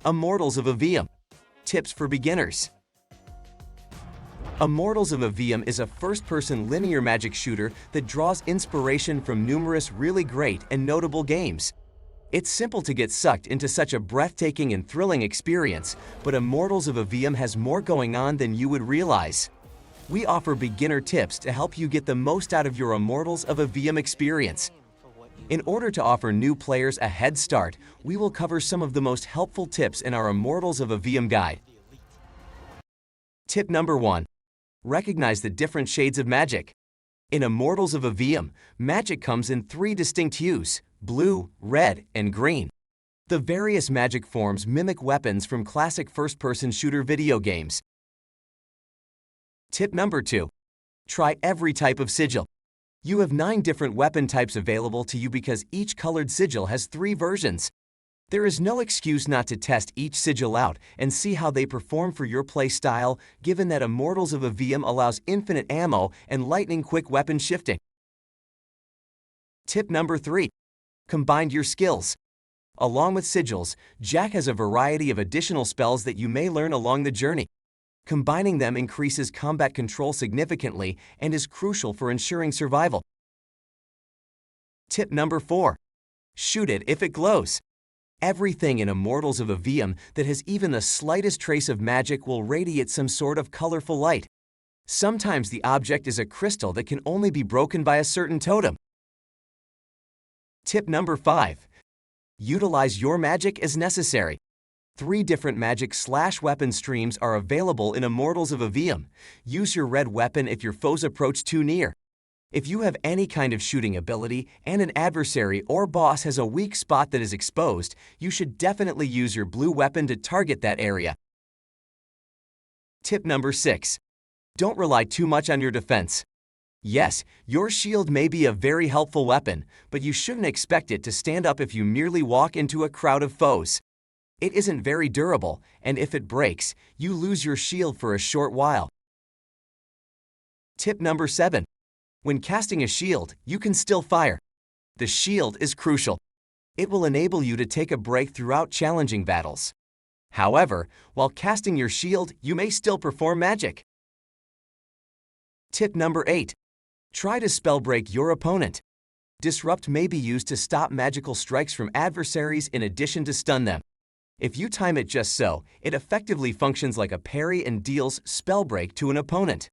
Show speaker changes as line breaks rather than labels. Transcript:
Immortals of Aveum. Tips for beginners. Immortals of Aveum is a first-person linear magic shooter that draws inspiration from numerous really great and notable games. It's simple to get sucked into such a breathtaking and thrilling experience, but Immortals of Aveum has more going on than you would realize. We offer beginner tips to help you get the most out of your Immortals of Aveum experience. In order to offer new players a head start, we will cover some of the most helpful tips in our Immortals of Aveum guide. Tip number 1. Recognize the different shades of magic. In Immortals of Aveum, magic comes in 3 distinct hues: blue, red, and green. The various magic forms mimic weapons from classic first-person shooter video games. Tip number 2. Try every type of sigil. You have 9 different weapon types available to you because each colored sigil has 3 versions. There is no excuse not to test each sigil out and see how they perform for your play style, given that Immortals of Aveum allows infinite ammo and lightning-quick weapon shifting. Tip number 3. Combine your skills. Along with sigils, Jack has a variety of additional spells that you may learn along the journey. Combining them increases combat control significantly and is crucial for ensuring survival. Tip number 4. Shoot it if it glows. Everything in Immortals of Aveum that has even the slightest trace of magic will radiate some sort of colorful light. Sometimes the object is a crystal that can only be broken by a certain totem. Tip number 5. Utilize your magic as necessary. 3 different magic/weapon streams are available in Immortals of Aveum. Use your red weapon if your foes approach too near. If you have any kind of shooting ability and an adversary or boss has a weak spot that is exposed, you should definitely use your blue weapon to target that area. Tip number 6. Don't rely too much on your defense. Yes, your shield may be a very helpful weapon, but you shouldn't expect it to stand up if you merely walk into a crowd of foes. It isn't very durable, and if it breaks, you lose your shield for a short while. Tip number 7. When casting a shield, you can still fire. The shield is crucial. It will enable you to take a break throughout challenging battles. However, while casting your shield, you may still perform magic. Tip number 8. Try to spell break your opponent. Disrupt may be used to stop magical strikes from adversaries in addition to stun them. If you time it just so, it effectively functions like a parry and deals spell break to an opponent.